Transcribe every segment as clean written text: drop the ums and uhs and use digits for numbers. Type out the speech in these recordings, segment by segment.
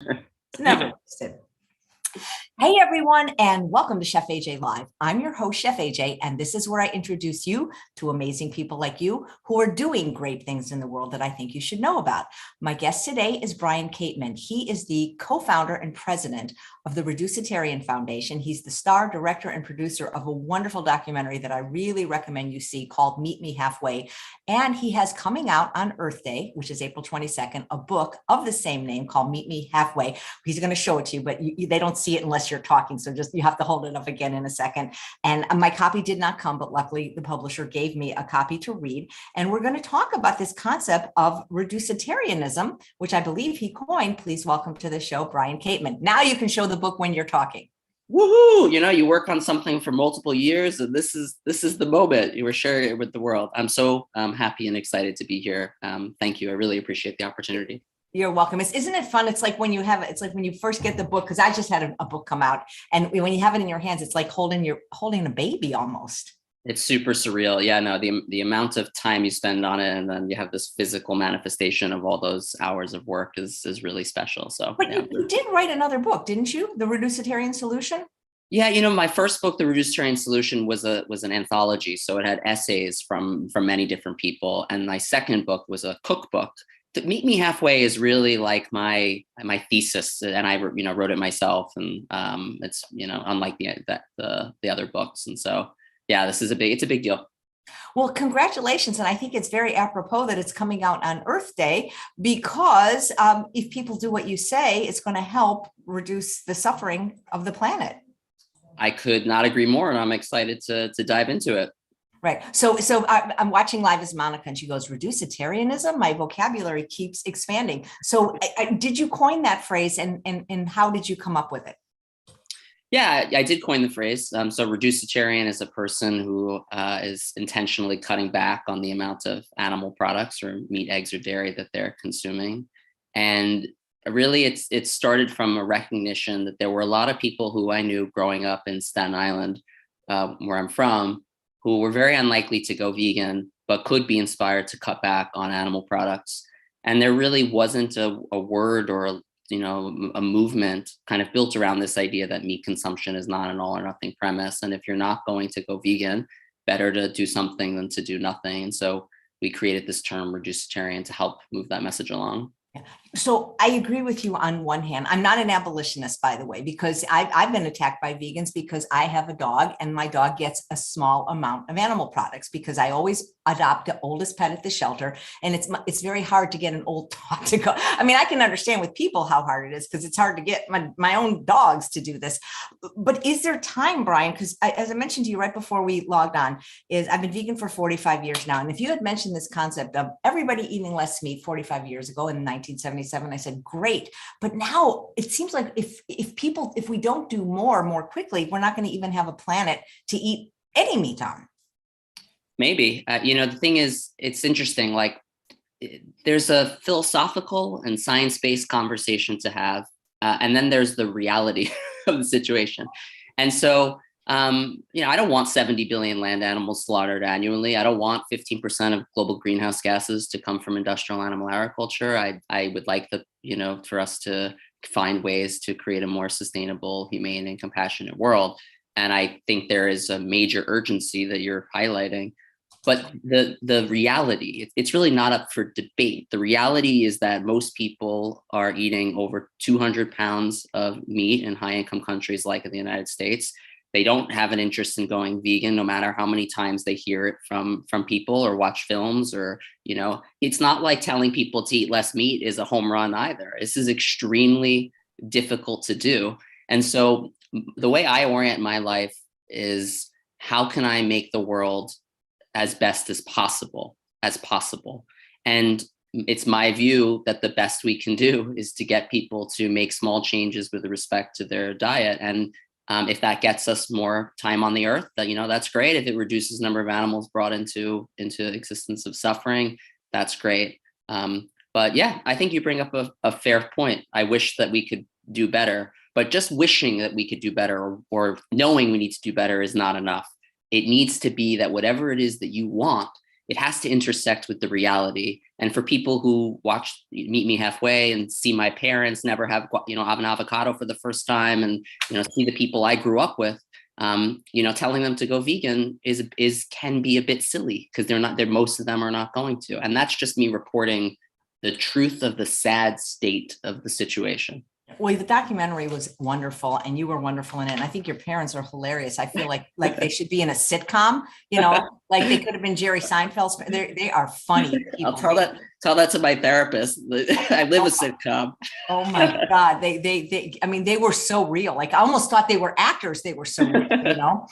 It's never wasted. Hey everyone, and welcome to Chef AJ Live. I'm your host, Chef AJ, and this is where I introduce you to amazing people like you who are doing great things in the world that I think you should know about. My guest today is Brian Kateman. He is the co-founder and president of the Reducetarian Foundation. He's the star, director, and producer of a wonderful documentary that I really recommend you see called Meet Me Halfway. And he has coming out on Earth Day, which is April 22nd, a book of the same name called Meet Me Halfway. He's going to show it to you, but they don't see it unless you're talking. So just you have to hold it up again in a second. And my copy did not come, but luckily the publisher gave me a copy to read. And we're going to talk about this concept of reducetarianism, which I believe he coined. Please welcome to the show, Brian Kateman. Now you can show the book when you're talking. Woohoo! You work on something for multiple years, and this is the moment you were sharing it with the world. I'm so happy and excited to be here. Thank you. I really appreciate the opportunity. You're welcome. Isn't it fun? It's like when you have, it's like when you first get the book, because I just had a book come out, and when you have it in your hands, it's like holding a baby almost. It's super surreal. Yeah, no, the amount of time you spend on it, and then you have this physical manifestation of all those hours of work is really special. So, but yeah. you did write another book, didn't you? The Reducetarian Solution. Yeah, my first book, The Reducetarian Solution, was an anthology. So it had essays from many different people. And my second book was a cookbook. To Meet Me Halfway is really like my thesis, and I wrote it myself. And it's unlike the other books. And so yeah, it's a big deal. Well, congratulations. And I think it's very apropos that it's coming out on Earth Day, because if people do what you say, it's going to help reduce the suffering of the planet. I could not agree more, and I'm excited to dive into it. Right. So I'm watching live as Monica, and she goes, reducetarianism, my vocabulary keeps expanding. So did you coin that phrase, and how did you come up with it? Yeah, I did coin the phrase. So reducetarian is a person who is intentionally cutting back on the amount of animal products or meat, eggs, or dairy that they're consuming. And really, it started from a recognition that there were a lot of people who I knew growing up in Staten Island, where I'm from, who were very unlikely to go vegan, but could be inspired to cut back on animal products. And there really wasn't a word or a movement kind of built around this idea that meat consumption is not an all or nothing premise. And if you're not going to go vegan, better to do something than to do nothing. And so we created this term reducetarian to help move that message along. So I agree with you on one hand. I'm not an abolitionist, by the way, because I've been attacked by vegans because I have a dog, and my dog gets a small amount of animal products because I always adopt the oldest pet at the shelter. And it's very hard to get an old dog to go. I mean, I can understand with people how hard it is, because it's hard to get my own dogs to do this. But is there time, Brian? Because as I mentioned to you right before we logged on, I've been vegan for 45 years now. And if you had mentioned this concept of everybody eating less meat 45 years ago in 1977, I said, great. But now it seems like if we don't do more quickly, we're not going to even have a planet to eat any meat on. Maybe. The thing is, it's interesting. Like, there's a philosophical and science-based conversation to have. And then there's the reality of the situation. And so, I don't want 70 billion land animals slaughtered annually. I don't want 15% of global greenhouse gases to come from industrial animal agriculture. I would like for us to find ways to create a more sustainable, humane, and compassionate world. And I think there is a major urgency that you're highlighting. But the reality, it's really not up for debate. The reality is that most people are eating over 200 pounds of meat in high-income countries like in the United States. They don't have an interest in going vegan, no matter how many times they hear it from people or watch films, or, it's not like telling people to eat less meat is a home run either. This is extremely difficult to do. And so the way I orient my life is, how can I make the world as best as possible. And it's my view that the best we can do is to get people to make small changes with respect to their diet. And if that gets us more time on the earth, that's great. If it reduces the number of animals brought into existence of suffering, that's great. But yeah, I think you bring up a fair point. I wish that we could do better, but just wishing that we could do better or knowing we need to do better is not enough. It needs to be that whatever it is that you want it has to intersect with the reality. And for people who watch Meet Me Halfway and see my parents never have, have an avocado for the first time, and, see the people I grew up with, telling them to go vegan can be a bit silly, because most of them are not going to. And that's just me reporting the truth of the sad state of the situation. Well, the documentary was wonderful, and you were wonderful in it. And I think your parents are hilarious. I feel like they should be in a sitcom, like they could have been Jerry Seinfeld's. They are funny people. I'll tell that to my therapist. I live a sitcom. Oh my God. They were so real. Like, I almost thought they were actors. They were so real,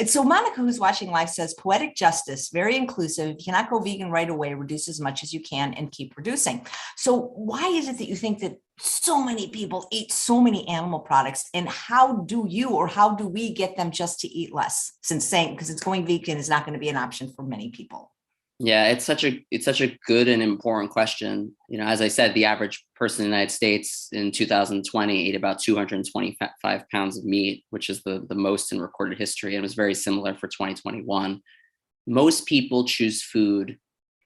So Monica, who's watching live, says poetic justice, very inclusive. You cannot go vegan right away. Reduce as much as you can and keep reducing. So why is it that you think that so many people eat so many animal products, and how do we get them just to eat less, because it's going vegan is not going to be an option for many people? Yeah, it's such a good and important question. As I said, the average person in the United States in 2020 ate about 225 pounds of meat, which is the most in recorded history, and it was very similar for 2021. Most people choose food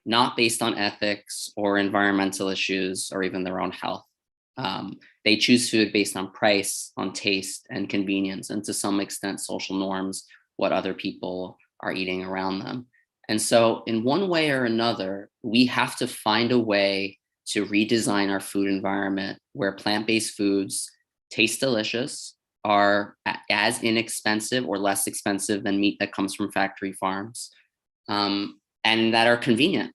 not based on ethics or environmental issues or even their own health. They choose food based on price, on taste, and convenience, and to some extent, social norms, what other people are eating around them. And so in one way or another, we have to find a way to redesign our food environment where plant-based foods taste delicious, are as inexpensive or less expensive than meat that comes from factory farms, and that are convenient.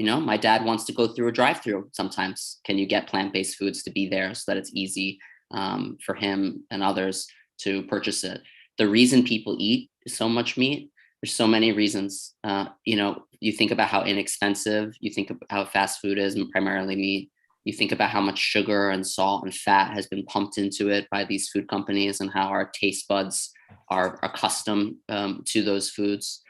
My dad wants to go through a drive-through sometimes. Can you get plant-based foods to be there so that it's easy for him and others to purchase it? The reason people eat so much meat, there's so many reasons. You think about how inexpensive, you think about how fast food is, and primarily meat. You think about how much sugar and salt and fat has been pumped into it by these food companies, and how our taste buds are accustomed to those foods.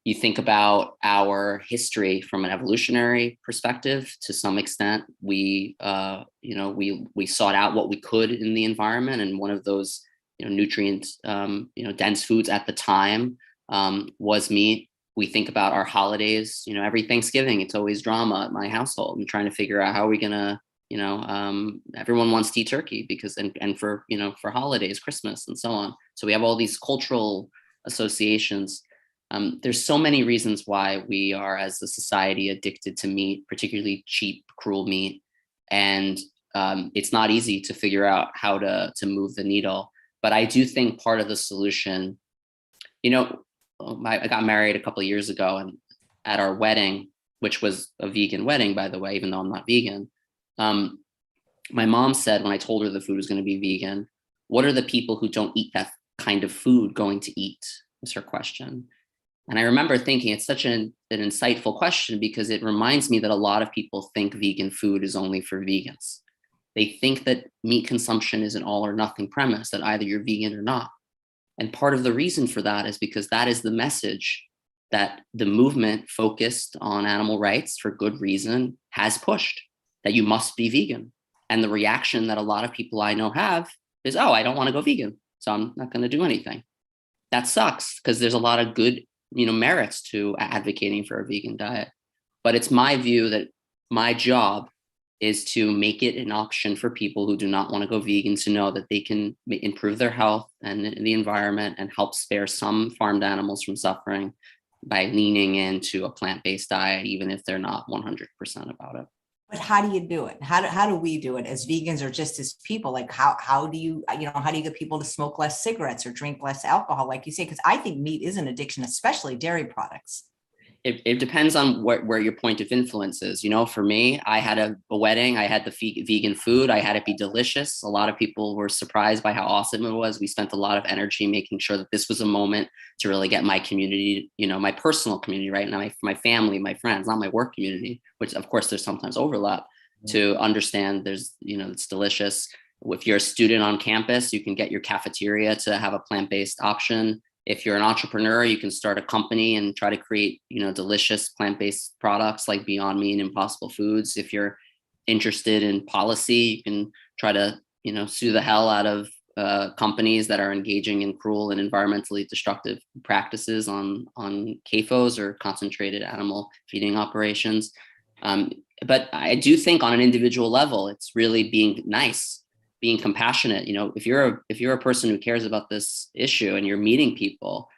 You think about our history from an evolutionary perspective. To some extent, we sought out what we could in the environment, and one of those nutrient dense foods at the time was meat. We think about our holidays. Every Thanksgiving, it's always drama at my household and trying to figure out how are we gonna, everyone wants to eat turkey because and for holidays, Christmas, and so on. So we have all these cultural associations. There's so many reasons why we are, as a society, addicted to meat, particularly cheap, cruel meat. And it's not easy to figure out how to move the needle. But I do think part of the solution, I got married a couple of years ago, and at our wedding, which was a vegan wedding, by the way, even though I'm not vegan, my mom said, when I told her the food was going to be vegan, what are the people who don't eat that kind of food going to eat? Was her question. And I remember thinking it's such an insightful question, because it reminds me that a lot of people think vegan food is only for vegans. They think that meat consumption is an all or nothing premise, that either you're vegan or not. And part of the reason for that is because that is the message that the movement focused on animal rights for good reason has pushed, that you must be vegan. And the reaction that a lot of people I know have is, oh, I don't want to go vegan, so I'm not going to do anything. That sucks, because there's a lot of good merits to advocating for a vegan diet. But it's my view that my job is to make it an option for people who do not want to go vegan to know that they can improve their health and the environment and help spare some farmed animals from suffering by leaning into a plant-based diet, even if they're not 100% about it. But how do you do it? How do we do it as vegans, or just as people? Like, how do you get people to smoke less cigarettes or drink less alcohol, like you say? Because I think meat is an addiction, especially dairy products. It depends on where your point of influence is. For me, I had a wedding, I had the vegan food, I had it be delicious. A lot of people were surprised by how awesome it was. We spent a lot of energy making sure that this was a moment to really get my community, my personal community, right? Now, my family, my friends, not my work community, which of course there's sometimes overlap, to understand there's, it's delicious. If you're a student on campus, you can get your cafeteria to have a plant-based option. If you're an entrepreneur, you can start a company and try to create, delicious plant-based products like Beyond Meat and Impossible Foods. If you're interested in policy, you can try to, sue the hell out of companies that are engaging in cruel and environmentally destructive practices on CAFOs or concentrated animal feeding operations. But I do think on an individual level, it's really being nice, being compassionate. If you're a person who cares about this issue and you're meeting people,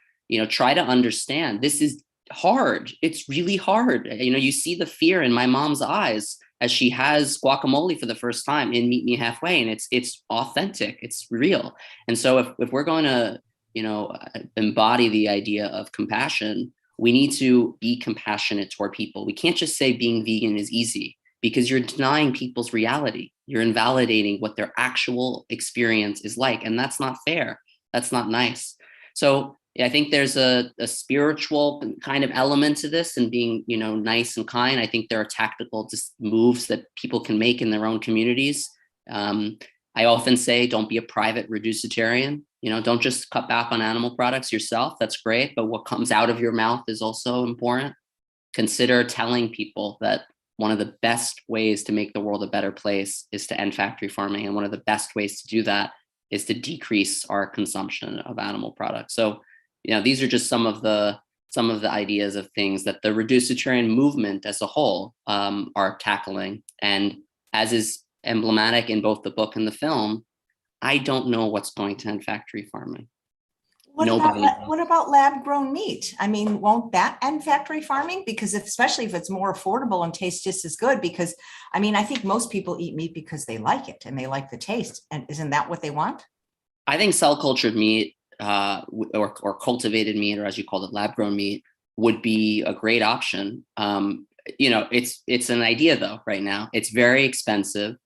try to understand this is hard. It's really hard. You see the fear in my mom's eyes as she has guacamole for the first time in Meet Me Halfway, and it's authentic, it's real. And so if we're going to, embody the idea of compassion, we need to be compassionate toward people. We can't just say being vegan is easy, because you're denying people's reality. You're invalidating what their actual experience is like. And that's not fair. That's not nice. So I think there's a spiritual kind of element to this, and being, nice and kind. I think there are tactical moves that people can make in their own communities. I often say, don't be a private reducetarian. Don't just cut back on animal products yourself. That's great. But what comes out of your mouth is also important. Consider telling people that one of the best ways to make the world a better place is to end factory farming. And one of the best ways to do that is to decrease our consumption of animal products. So, these are just some of the ideas of things that the reducetarian movement as a whole are tackling. And as is emblematic in both the book and the film, I don't know what's going to end factory farming. What about lab-grown meat? I mean, won't that end factory farming? Because especially if it's more affordable and tastes just as good, because I think most people eat meat because they like it and they like the taste. And isn't that what they want? I think cell-cultured meat or cultivated meat, or as you call it, lab-grown meat, would be a great option. It's an idea though. Right now, it's very expensive.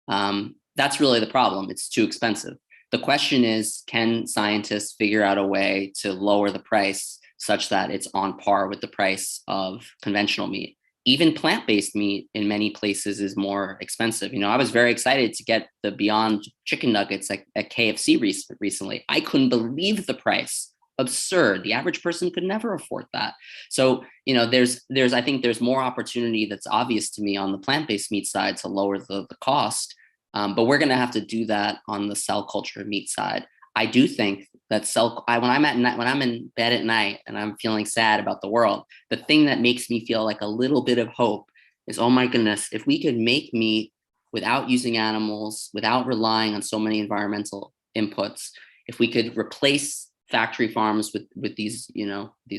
That's really the problem. It's too expensive. The question is, can scientists figure out a way to lower the price such that it's on par with the price of conventional meat? Even plant-based meat in many places is more expensive. I was very excited to get the Beyond chicken nuggets at KFC recently. I couldn't believe the price. Absurd. The average person could never afford that. So, I think there's more opportunity that's obvious to me on the plant-based meat side to lower the cost. But we're going to have to do that on the cell culture meat side. I do think that when I'm in bed at night and I'm feeling sad about the world, the thing that makes me feel like a little bit of hope is, oh my goodness, if we could make meat without using animals, without relying on so many environmental inputs, if we could replace factory farms with these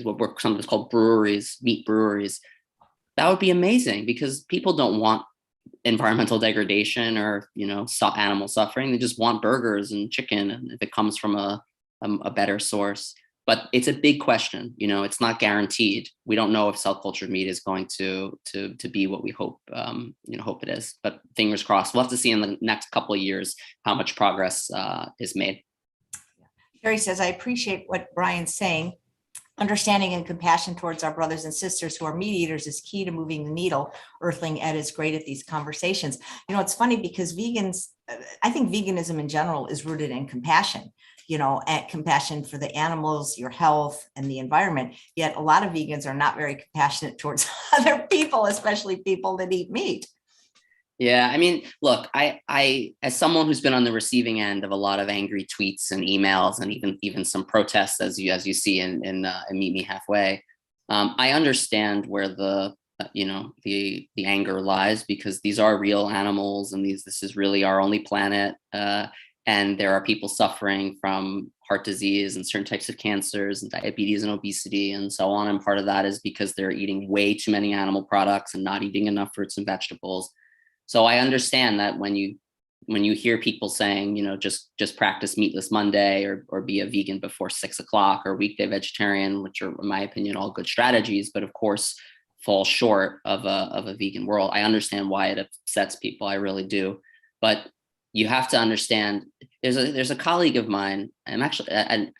what were sometimes called breweries, meat breweries, that would be amazing, because people don't want environmental degradation or animal suffering. They just want burgers and chicken, and if it comes from a better source. But it's a big question. It's not guaranteed. We don't know if cell cultured meat is going to be what we hope hope it is. But fingers crossed. We'll have to see in the next couple of years how much progress is made. Jerry says, I appreciate what Brian's saying. Understanding and compassion towards our brothers and sisters who are meat eaters is key to moving the needle. Earthling Ed is great at these conversations. It's funny because I think veganism in general is rooted in compassion, and compassion for the animals, your health, and the environment. Yet a lot of vegans are not very compassionate towards other people, especially people that eat meat. Yeah, look, I as someone who's been on the receiving end of a lot of angry tweets and emails, and even some protests, as you see in Meet Me Halfway, I understand where the anger lies, because these are real animals, and this is really our only planet, and there are people suffering from heart disease and certain types of cancers and diabetes and obesity and so on. And part of that is because they're eating way too many animal products and not eating enough fruits and vegetables. So I understand that when you hear people saying, just practice meatless Monday or be a vegan before 6 o'clock or weekday vegetarian, which are, in my opinion, all good strategies, but of course fall short of a vegan world. I understand why it upsets people. I really do. But you have to understand, there's a colleague of mine, I'm not going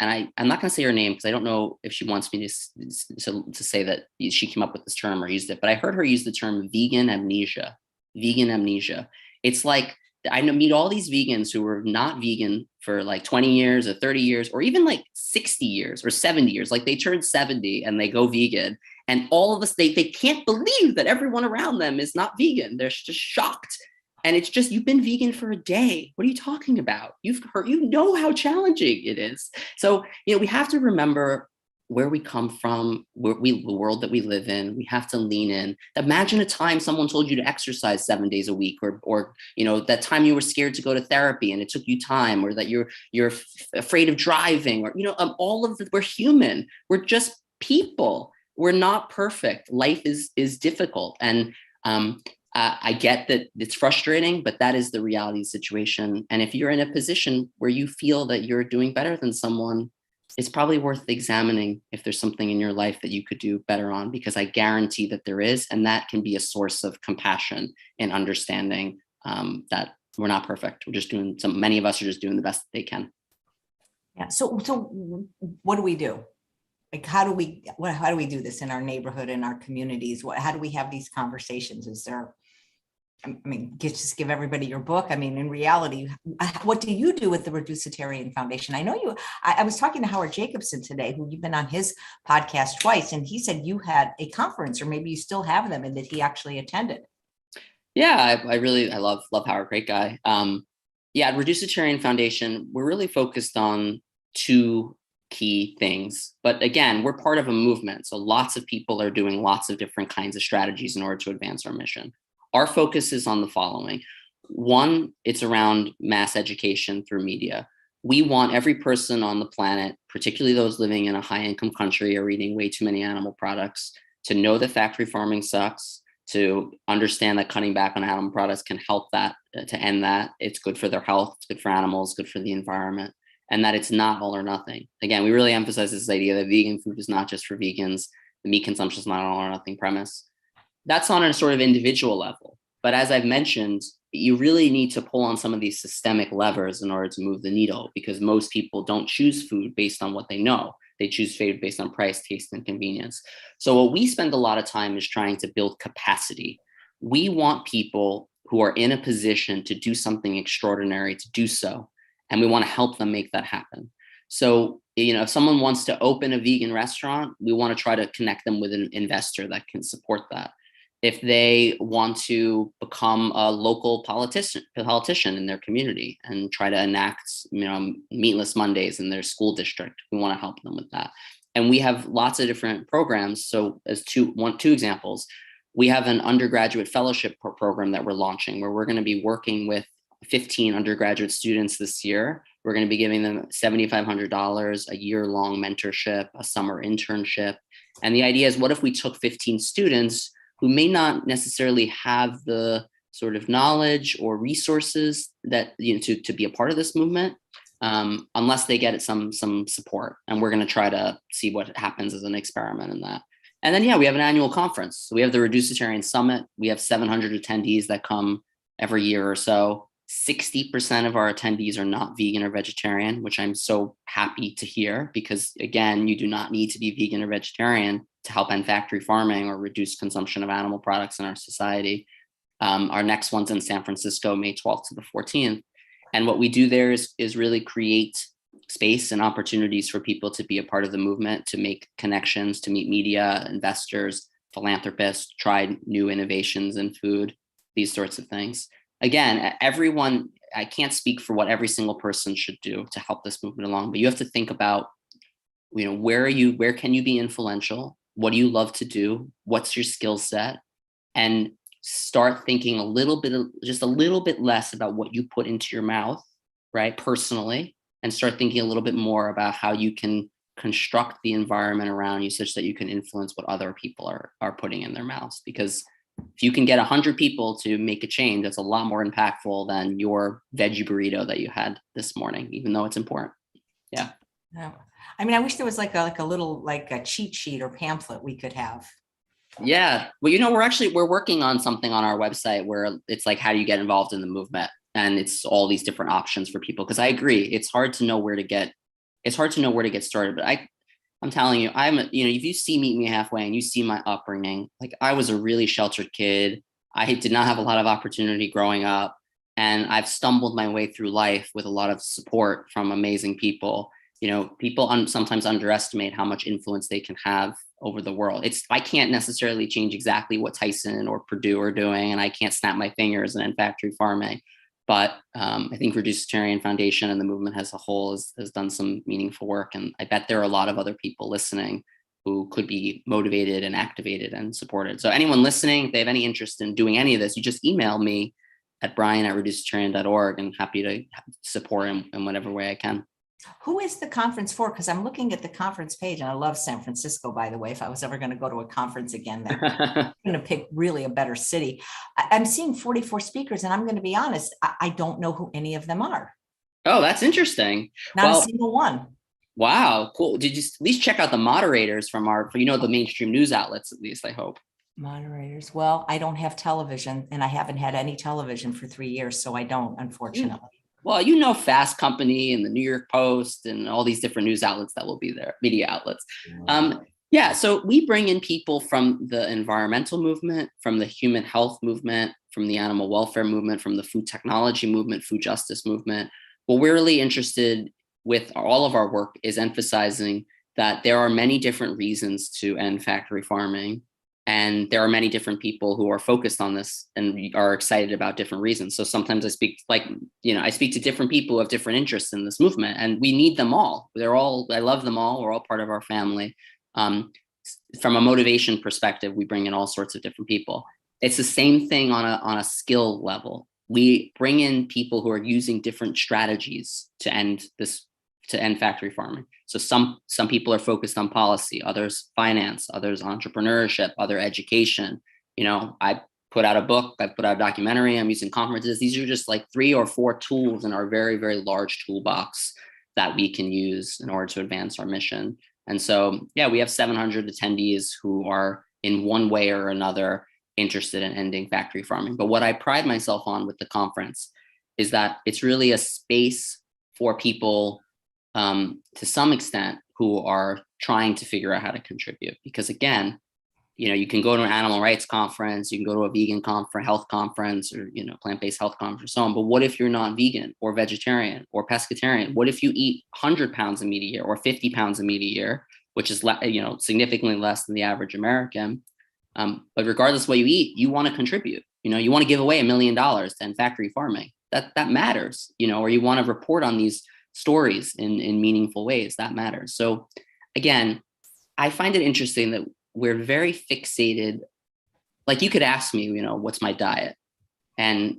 to say her name because I don't know if she wants me to say that she came up with this term or used it, but I heard her use the term vegan amnesia. Vegan amnesia. It's like, I meet all these vegans who were not vegan for like 20 years or 30 years, or even like 60 years or 70 years. Like they turn 70 and they go vegan. And all of us, they can't believe that everyone around them is not vegan. They're just shocked. And it's just, you've been vegan for a day. What are you talking about? You've heard, you know how challenging it is. So, we have to remember where we come from, the world that we live in. We have to lean in. Imagine a time someone told you to exercise 7 days a week, or that time you were scared to go to therapy and it took you time, or that you're afraid of driving, or all of we're human. We're just people. We're not perfect. Life is difficult, and I get that it's frustrating, but that is the reality of the situation. And if you're in a position where you feel that you're doing better than someone, it's probably worth examining if there's something in your life that you could do better on, because I guarantee that there is, and that can be a source of compassion and understanding that we're not perfect. We're just many of us are just doing the best that they can. Yeah. So what do we do? Like, how do we do this in our neighborhood, in our communities? How do we have these conversations? Is there, just give everybody your book. In reality, what do you do with the Reducetarian Foundation? I know I was talking to Howard Jacobson today, who you've been on his podcast twice, and he said you had a conference, or maybe you still have them, and that he actually attended. Yeah, I love Howard, great guy. At Reducetarian Foundation, we're really focused on two key things. But again, we're part of a movement. So lots of people are doing lots of different kinds of strategies in order to advance our mission. Our focus is on the following. One, it's around mass education through media. We want every person on the planet, particularly those living in a high-income country or eating way too many animal products, to know that factory farming sucks, to understand that cutting back on animal products can help that, to end that. It's good for their health, it's good for animals, good for the environment, and that it's not all or nothing. Again, we really emphasize this idea that vegan food is not just for vegans. The meat consumption is not an all or nothing premise. That's on a sort of individual level. But as I've mentioned, you really need to pull on some of these systemic levers in order to move the needle, because most people don't choose food based on what they know. They choose food based on price, taste, and convenience. So what we spend a lot of time is trying to build capacity. We want people who are in a position to do something extraordinary to do so, and we want to help them make that happen. So, if someone wants to open a vegan restaurant, we want to try to connect them with an investor that can support that. If they want to become a local politician in their community and try to enact, meatless Mondays in their school district, we want to help them with that. And we have lots of different programs. So as two examples, we have an undergraduate fellowship program that we're launching, where we're going to be working with 15 undergraduate students this year. We're going to be giving them $7,500, a year-long mentorship, a summer internship. And the idea is, what if we took 15 students who may not necessarily have the sort of knowledge or resources that, to be a part of this movement, unless they get some support. And we're going to try to see what happens as an experiment in that. And then, we have an annual conference. So we have the Reducetarian Summit. We have 700 attendees that come every year or so. 60% of our attendees are not vegan or vegetarian, which I'm so happy to hear, because again, you do not need to be vegan or vegetarian to help end factory farming or reduce consumption of animal products in our society. Our next one's in San Francisco, May 12th to the 14th. And what we do there is really create space and opportunities for people to be a part of the movement, to make connections, to meet media, investors, philanthropists, try new innovations in food, these sorts of things. Again, everyone, I can't speak for what every single person should do to help this movement along, but you have to think about, where can you be influential? What do you love to do? What's your skill set? And start thinking just a little bit less about what you put into your mouth, right, personally, and start thinking a little bit more about how you can construct the environment around you such that you can influence what other people are putting in their mouths. Because if you can get 100 people to make a change, that's a lot more impactful than your veggie burrito that you had this morning, even though it's important. Yeah. I wish there was like a little cheat sheet or pamphlet we could have. Yeah. Well, we're working on something on our website where it's like, how do you get involved in the movement? And it's all these different options for people. Because I agree, it's hard to know where to get started. But I'm telling you, if you see Meet Me Halfway and you see my upbringing, like, I was a really sheltered kid. I did not have a lot of opportunity growing up, and I've stumbled my way through life with a lot of support from amazing people. People sometimes underestimate how much influence they can have over the world. I can't necessarily change exactly what Tyson or Purdue are doing, and I can't snap my fingers and end factory farming. But I think Reducetarian Foundation and the movement as a whole has done some meaningful work. And I bet there are a lot of other people listening who could be motivated and activated and supported. So anyone listening, if they have any interest in doing any of this, you just email me at brian@reducetarian.org, and happy to support in whatever way I can. Who is the conference for? Because I'm looking at the conference page, and I love San Francisco, by the way. If I was ever going to go to a conference again, I'm going to pick really a better city. I'm seeing 44 speakers, and I'm going to be honest, I don't know who any of them are. Oh, that's interesting. Not a single one. Wow, cool. Did you at least check out the moderators from the mainstream news outlets, at least, I hope? Moderators. Well, I don't have television, and I haven't had any television for 3 years, so I don't, unfortunately. Well, Fast Company and the New York Post and all these different news outlets that will be there, media outlets. So we bring in people from the environmental movement, from the human health movement, from the animal welfare movement, from the food technology movement, food justice movement. What we're really interested with all of our work is emphasizing that there are many different reasons to end factory farming. And there are many different people who are focused on this and are excited about different reasons. So sometimes I speak to different people who have different interests in this movement, and we need them all. I love them all. We're all part of our family. From a motivation perspective, we bring in all sorts of different people. It's the same thing on a skill level. We bring in people who are using different strategies to end factory farming. So some people are focused on policy, others finance, others entrepreneurship, other education. I put out a book, I put out a documentary, I'm using conferences. These are just like 3 or 4 tools in our very, very large toolbox that we can use in order to advance our mission. And so, we have 700 attendees who are in one way or another interested in ending factory farming. But what I pride myself on with the conference is that it's really a space for people to some extent who are trying to figure out how to contribute. Because again, you can go to an animal rights conference, you can go to a vegan conference, health conference, or plant-based health conference, so on. But what if you're not vegan or vegetarian or pescatarian? What if you eat 100 pounds of meat a year or 50 pounds of meat a year, which is significantly less than the average American? But regardless of what you eat, you want to contribute. You want to give away $1 million to end factory farming. That matters. Or you want to report on these stories in meaningful ways. That matters. So again, I find it interesting that we're very fixated. Like, you could ask me, what's my diet? And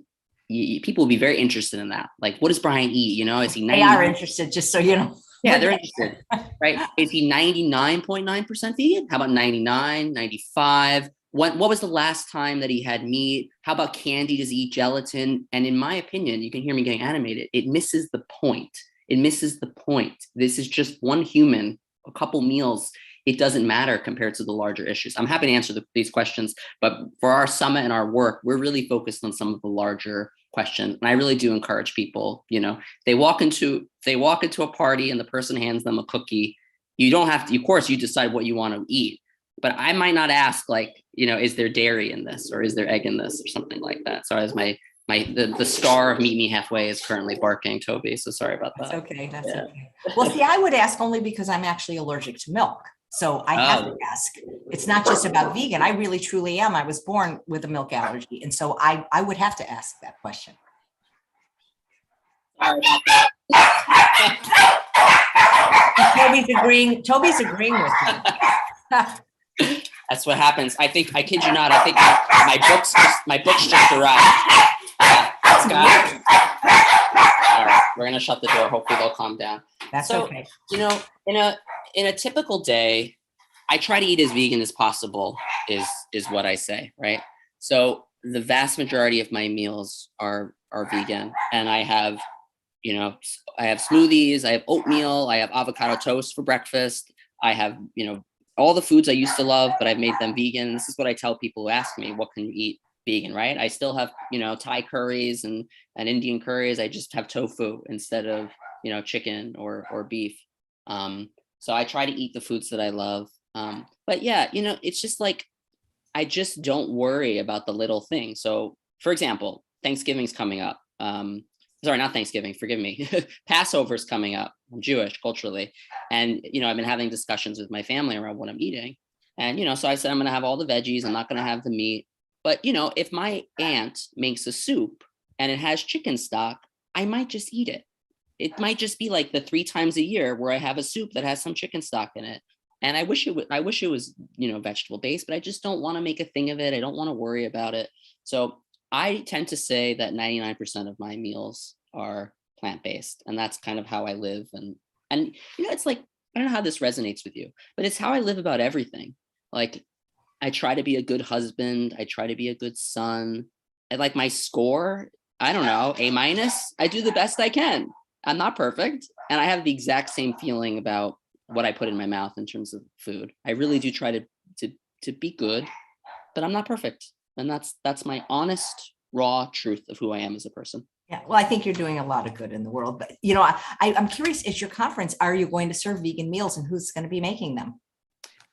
people will be very interested in that. Like, what does Brian eat? Is he 90? They are interested, just so you know. Yeah, they're interested, right? Is he 99.9% vegan? How about 99, 95? What was the last time that he had meat? How about candy? Does he eat gelatin? And in my opinion, you can hear me getting animated, it misses the point. It misses the point. This is just one human, a couple meals. It doesn't matter compared to the larger issues. I'm happy to answer these questions, but for our summit and our work, we're really focused on some of the larger questions. And I really do encourage people, they walk into a party and the person hands them a cookie. You don't have to, of course, you decide what you want to eat, but I might not ask, is there dairy in this, or is there egg in this, or something like that. So as the star of Meet Me Halfway is currently barking, Toby. So sorry about that. That's okay. That's okay. Well, see, I would ask only because I'm actually allergic to milk. So I have to ask. It's not just about vegan. I really, truly am. I was born with a milk allergy. And so I would have to ask that question. Toby's agreeing with me. That's what happens. I kid you not, I think my books just arrived. Scott. All right, we're gonna shut the door. Hopefully they'll calm down. That's okay. In a typical day, I try to eat as vegan as possible, is what I say, right? So the vast majority of my meals are vegan, and I have smoothies, I have oatmeal, I have avocado toast for breakfast. I have, all the foods I used to love, but I've made them vegan. This is what I tell people who ask me, what can you eat vegan, right? I still have, Thai curries and Indian curries. I just have tofu instead of, chicken or beef. So I try to eat the foods that I love. But yeah, it's just like, I just don't worry about the little things. So for example, Thanksgiving's coming up. sorry, not Thanksgiving, forgive me. Passover's coming up. I'm Jewish culturally. And, I've been having discussions with my family around what I'm eating. And, so I said, I'm going to have all the veggies. I'm not going to have the meat. But, if my aunt makes a soup and it has chicken stock, I might just eat it. It might just be like the 3 times a year where I have a soup that has some chicken stock in it. And I wish it was, vegetable based, but I just don't want to make a thing of it. I don't want to worry about it. So I tend to say that 99% of my meals are plant-based, and that's kind of how I live. And it's like, I don't know how this resonates with you, but it's how I live about everything. Like, I try to be a good husband. I try to be a good son. I like my score, I don't know, A-. I do the best I can. I'm not perfect. And I have the exact same feeling about what I put in my mouth in terms of food. I really do try to be good, but I'm not perfect. And that's my honest, raw truth of who I am as a person. Yeah, well, I think you're doing a lot of good in the world. But, I'm curious, at your conference, are you going to serve vegan meals, and who's going to be making them?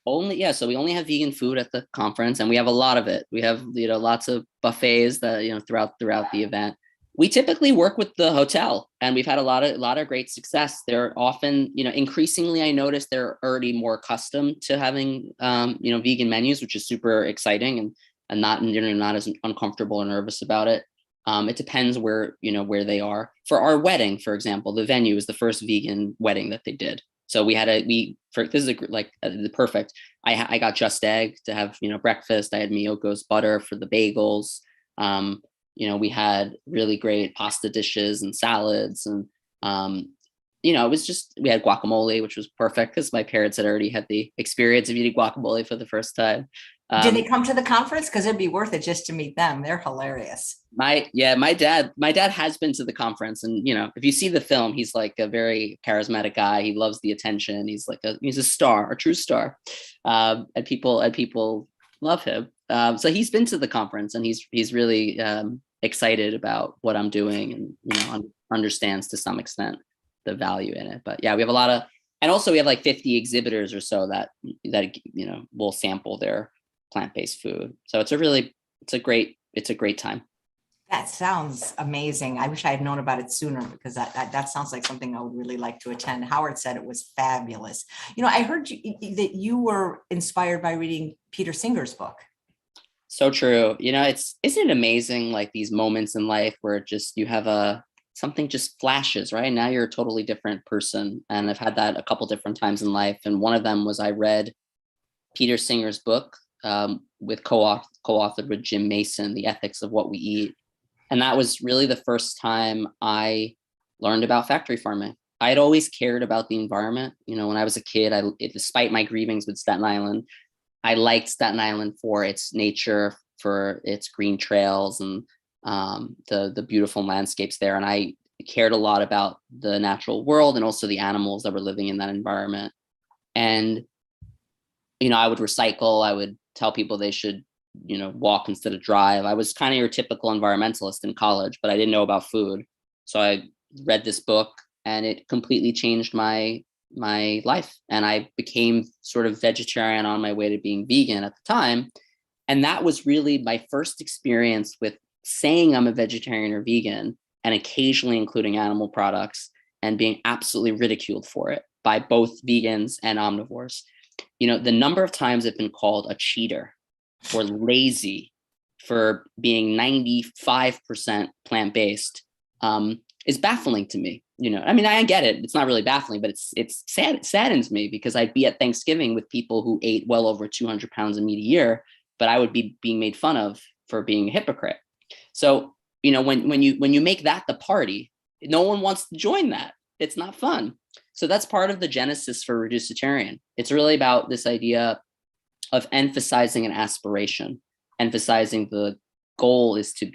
So we only have vegan food at the conference, and we have a lot of it. We have, lots of buffets that, throughout the event. We typically work with the hotel, and we've had a lot of great success. They're often, increasingly, I notice they're already more accustomed to having, vegan menus, which is super exciting, and not, not as uncomfortable or nervous about it. It depends where they are. For our wedding, for example, the venue is the first vegan wedding that they did. So we had this is the perfect. I got Just Egg to have, breakfast. I had Miyoko's butter for the bagels. We had really great pasta dishes and salads, and it was just, we had guacamole, which was perfect because my parents had already had the experience of eating guacamole for the first time. Did they come to the conference? Because it'd be worth it just to meet them. They're hilarious. My dad has been to the conference, and if you see the film, he's like a very charismatic guy. He loves the attention. He's a star, a true star, and people love him. So he's been to the conference, and he's really excited about what I'm doing, and understands to some extent the value in it. But yeah, we have a lot of, and also we have like 50 exhibitors or so that will sample their plant-based food. So it's a great time. That sounds amazing. I wish I had known about it sooner, because that sounds like something I would really like to attend. Howard said it was fabulous. I heard that you were inspired by reading Peter Singer's book. So true. Isn't it amazing, like these moments in life where just you have something just flashes, right? Now you're a totally different person. And I've had that a couple different times in life. And one of them was I read Peter Singer's book, with co-authored with Jim Mason, The Ethics of What We Eat. And that was really the first time I learned about factory farming. I had always cared about the environment. When I was a kid, despite my grievings with Staten Island, I liked Staten Island for its nature, for its green trails, and the beautiful landscapes there. And I cared a lot about the natural world and also the animals that were living in that environment. And I would recycle. I would tell people they should, walk instead of drive. I was kind of your typical environmentalist in college, but I didn't know about food. So I read this book, and it completely changed my life. And I became sort of vegetarian on my way to being vegan at the time. And that was really my first experience with saying I'm a vegetarian or vegan, and occasionally including animal products, and being absolutely ridiculed for it by both vegans and omnivores. The number of times I've been called a cheater or lazy for being 95% plant-based is baffling to me. I get it. It's not really baffling, but it's sad. It saddens me, because I'd be at Thanksgiving with people who ate well over 200 pounds of meat a year, but I would be being made fun of for being a hypocrite. So, when you make that the party, no one wants to join that. It's not fun. So that's part of the genesis for Reducetarian. It's really about this idea of emphasizing an aspiration, emphasizing the goal is to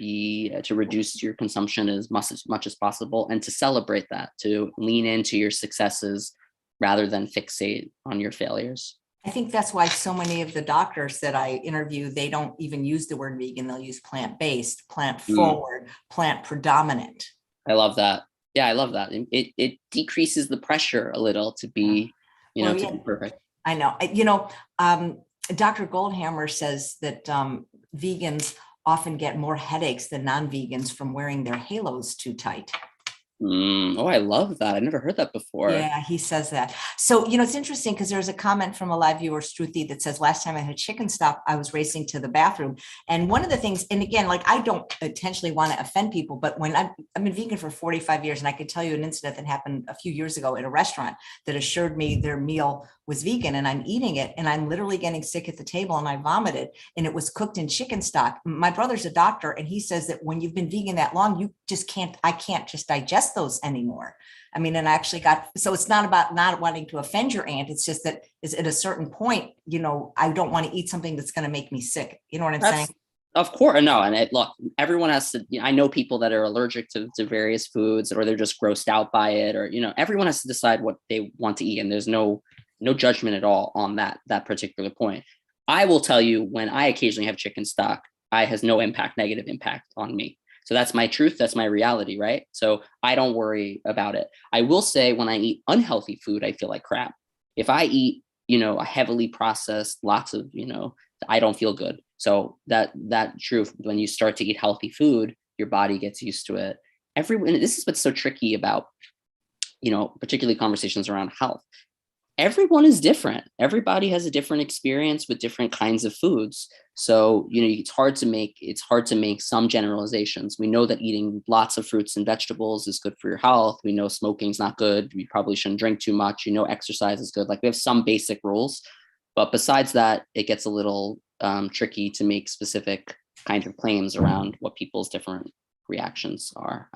reduce your consumption as much as possible, and to celebrate that, to lean into your successes rather than fixate on your failures. I think that's why so many of the doctors that I interview, they don't even use the word vegan. They'll use plant-based, plant forward, plant predominant. I love that. Yeah, I love that. It decreases the pressure a little to be, to be perfect. I know. Dr. Goldhammer says that vegans often get more headaches than non-vegans from wearing their halos too tight. Oh, I love that. I never heard that before. Yeah, he says that. So, it's interesting because there's a comment from a live viewer, Struthi, that says, last time I had chicken stock, I was racing to the bathroom. And one of the things, and again, like I don't intentionally want to offend people, but when I've been vegan for 45 years, and I could tell you an incident that happened a few years ago at a restaurant that assured me their meal was vegan, and I'm eating it and I'm literally getting sick at the table and I vomited, and it was cooked in chicken stock. My brother's a doctor and he says that when you've been vegan that long, I can't just digest those anymore. I mean, and I actually so it's not about not wanting to offend your aunt. It's just that is at a certain point, I don't want to eat something that's going to make me sick. You know what I'm saying? Of course, no. And look, everyone has to, I know people that are allergic to various foods, or they're just grossed out by it, or, everyone has to decide what they want to eat. And there's no judgment at all on that particular point. I will tell you, when I occasionally have chicken stock, it has no negative impact on me. So that's my truth. That's my reality, right? So I don't worry about it. I will say, when I eat unhealthy food, I feel like crap. If I eat, a heavily processed, lots of, I don't feel good. So that truth, when you start to eat healthy food, your body gets used to it. This is what's so tricky about, particularly conversations around health. Everyone is different. Everybody has a different experience with different kinds of foods. So, it's hard to make some generalizations. We know that eating lots of fruits and vegetables is good for your health. We know smoking's not good. We probably shouldn't drink too much. Exercise is good. Like, we have some basic rules, but besides that, it gets a little tricky to make specific kinds of claims around what people's different reactions are.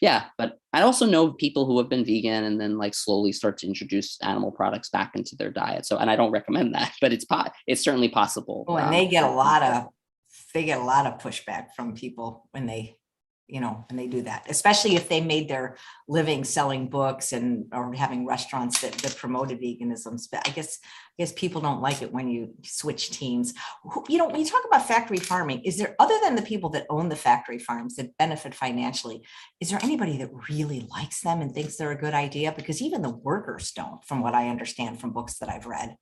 Yeah, but I also know people who have been vegan and then slowly start to introduce animal products back into their diet. So, and I don't recommend that, but it's certainly possible. Oh, and they get a lot of pushback from people when they do that, especially if they made their living selling books or having restaurants that promoted veganism. But I guess people don't like it when you switch teams. When you talk about factory farming, is there, other than the people that own the factory farms that benefit financially, is there anybody that really likes them and thinks they're a good idea? Because even the workers don't, from what I understand from books that I've read.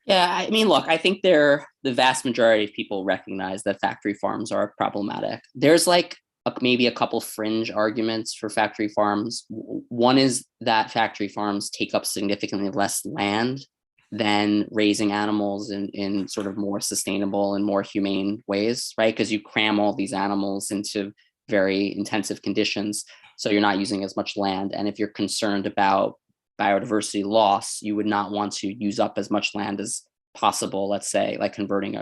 Yeah, I mean, look, I think the vast majority of people recognize that factory farms are problematic. There's maybe a couple fringe arguments for factory farms. One is that factory farms take up significantly less land than raising animals in sort of more sustainable and more humane ways, right? Because you cram all these animals into very intensive conditions, so you're not using as much land. And if you're concerned about biodiversity loss, you would not want to use up as much land as possible, let's say, like converting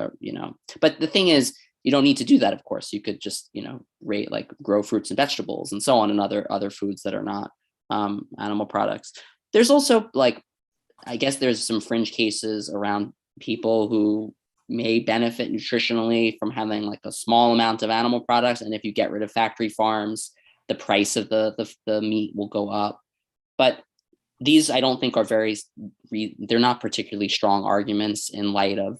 but the thing is, you don't need to do that, of course. You could just, grow fruits and vegetables and so on, and other foods that are not animal products. There's also I guess there's some fringe cases around people who may benefit nutritionally from having a small amount of animal products. And if you get rid of factory farms, the price of the meat will go up. But these, I don't think, are they're not particularly strong arguments in light of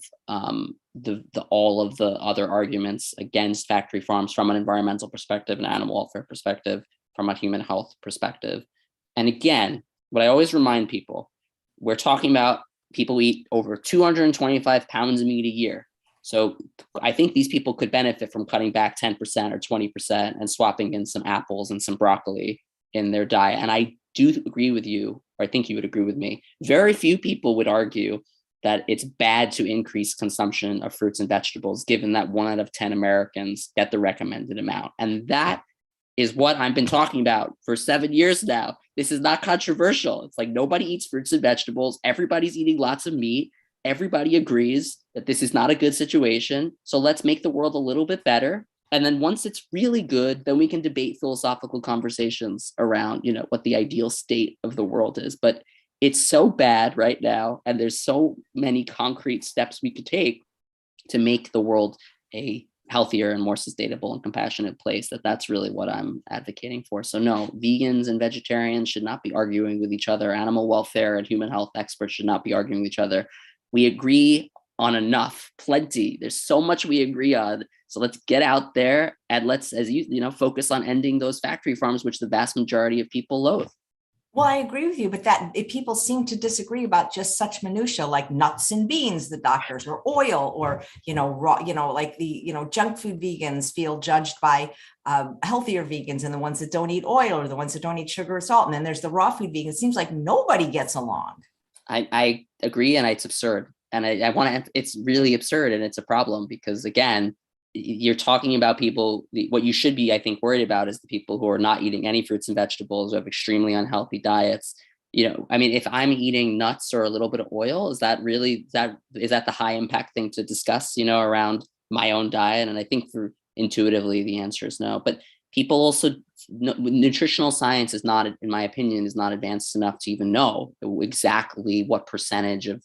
all of the other arguments against factory farms from an environmental perspective, an animal welfare perspective, from a human health perspective. And again, what I always remind people, we're talking about people who eat over 225 pounds of meat a year. So I think these people could benefit from cutting back 10% or 20% and swapping in some apples and some broccoli in their diet. And I do agree with you, or I think you would agree with me. Very few people would argue that it's bad to increase consumption of fruits and vegetables, given that 1 out of 10 Americans get the recommended amount. And that is what I've been talking about for 7 years now. This is not controversial. It's nobody eats fruits and vegetables. Everybody's eating lots of meat. Everybody agrees that this is not a good situation. So let's make the world a little bit better. And then once it's really good, then we can debate philosophical conversations around, what the ideal state of the world is. But it's so bad right now, and there's so many concrete steps we could take to make the world a healthier and more sustainable and compassionate place, that's really what I'm advocating for. So no, vegans and vegetarians should not be arguing with each other. Animal welfare and human health experts should not be arguing with each other. We agree on enough, plenty. There's so much we agree on. So let's get out there and let's, as focus on ending those factory farms, which the vast majority of people loathe. Well, I agree with you, but that if people seem to disagree about just such minutia like nuts and beans, the doctors, or oil, or raw, like the junk food vegans feel judged by healthier vegans, and the ones that don't eat oil, or the ones that don't eat sugar or salt. And then there's the raw food vegans. It seems like nobody gets along. I agree, and it's absurd. And I want to, it's really absurd, and it's a problem because, again, you're talking about people, what you should be, I think, worried about is the people who are not eating any fruits and vegetables, who have extremely unhealthy diets. I mean, if I'm eating nuts or a little bit of oil, is that the high impact thing to discuss, around my own diet? And I think intuitively, the answer is no. But people also, nutritional science is not, in my opinion, is not advanced enough to even know exactly what percentage of,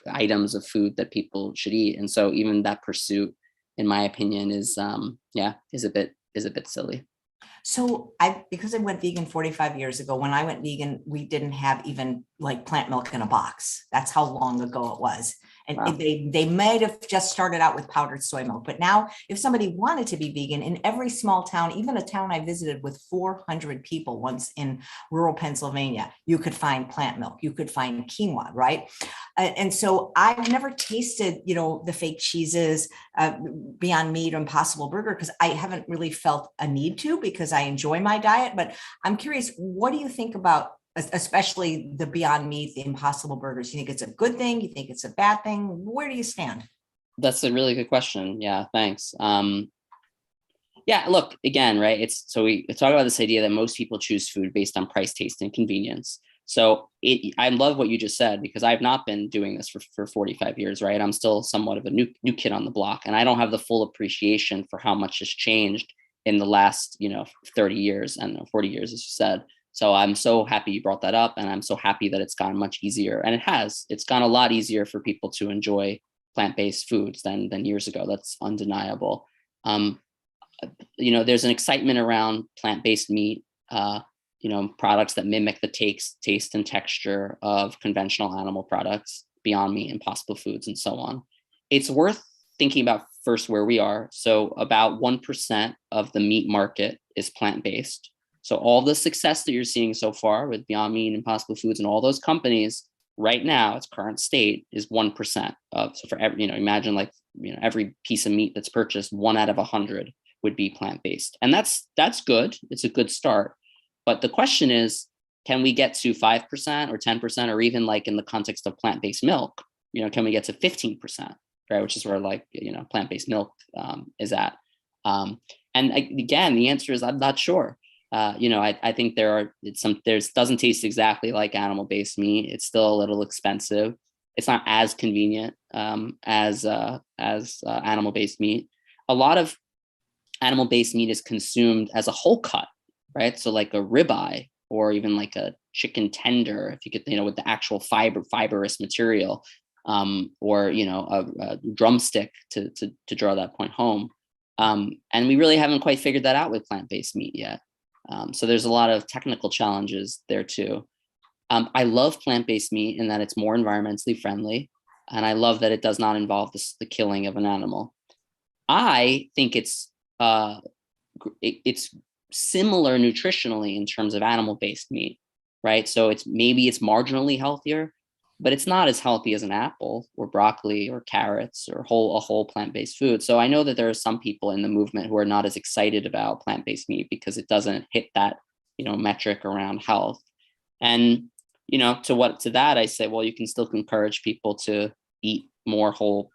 items of food that people should eat. And so even that pursuit, in my opinion, is a bit silly. So because I went vegan 45 years ago, when I went vegan, we didn't have even like plant milk in a box. That's how long ago it was. And Wow. they might have just started out with powdered soy milk. But now if somebody wanted to be vegan, in every small town, even a town I visited with 400 people once in rural Pennsylvania, you could find plant milk, you could find quinoa, right? And so I've never tasted, the fake cheeses, Beyond Meat or Impossible Burger, because I haven't really felt a need to, because I enjoy my diet. But I'm curious, what do you think about, especially the Beyond Meat, the Impossible Burgers? You think it's a good thing? You think it's a bad thing? Where do you stand? That's a really good question. Yeah, thanks. Yeah, look, again, right? So we talk about this idea that most people choose food based on price, taste, and convenience. So I love what you just said, because I've not been doing this for 45 years, right? I'm still somewhat of a new kid on the block, and I don't have the full appreciation for how much has changed in the last, 30 years and 40 years, as you said. So I'm so happy you brought that up, and I'm so happy that it's gone much easier, and it's gone a lot easier for people to enjoy plant-based foods than years ago. That's undeniable. There's an excitement around plant-based meat, products that mimic the taste and texture of conventional animal products, Beyond Meat, Impossible Foods, and so on. It's worth thinking about first where we are. So about 1% of the meat market is plant-based. So all the success that you're seeing so far with Beyond Meat, Impossible Foods, and all those companies right now, its current state is 1% of. So for every, imagine every piece of meat that's purchased, 1 out of 100 would be plant-based. And that's good. It's a good start. But the question is, can we get to 5% or 10%, or even like in the context of plant-based milk, can we get to 15%, right? Which is where plant-based milk is at. And again, the answer is I'm not sure. I think there's doesn't taste exactly like animal-based meat. It's still a little expensive. It's not as convenient as animal-based meat. A lot of animal-based meat is consumed as a whole cut, right? So like a ribeye, or even like a chicken tender, if you could, with the actual fibrous material, or a drumstick to draw that point home. And we really haven't quite figured that out with plant-based meat yet. So there's a lot of technical challenges there too. I love plant-based meat in that it's more environmentally friendly, and I love that it does not involve the killing of an animal. I think it's similar nutritionally in terms of animal-based meat, right? So it's marginally healthier, but it's not as healthy as an apple or broccoli or carrots or a whole plant-based food. So I know that there are some people in the movement who are not as excited about plant-based meat because it doesn't hit that, metric around health. And, to that, I say, well, you can still encourage people to eat more whole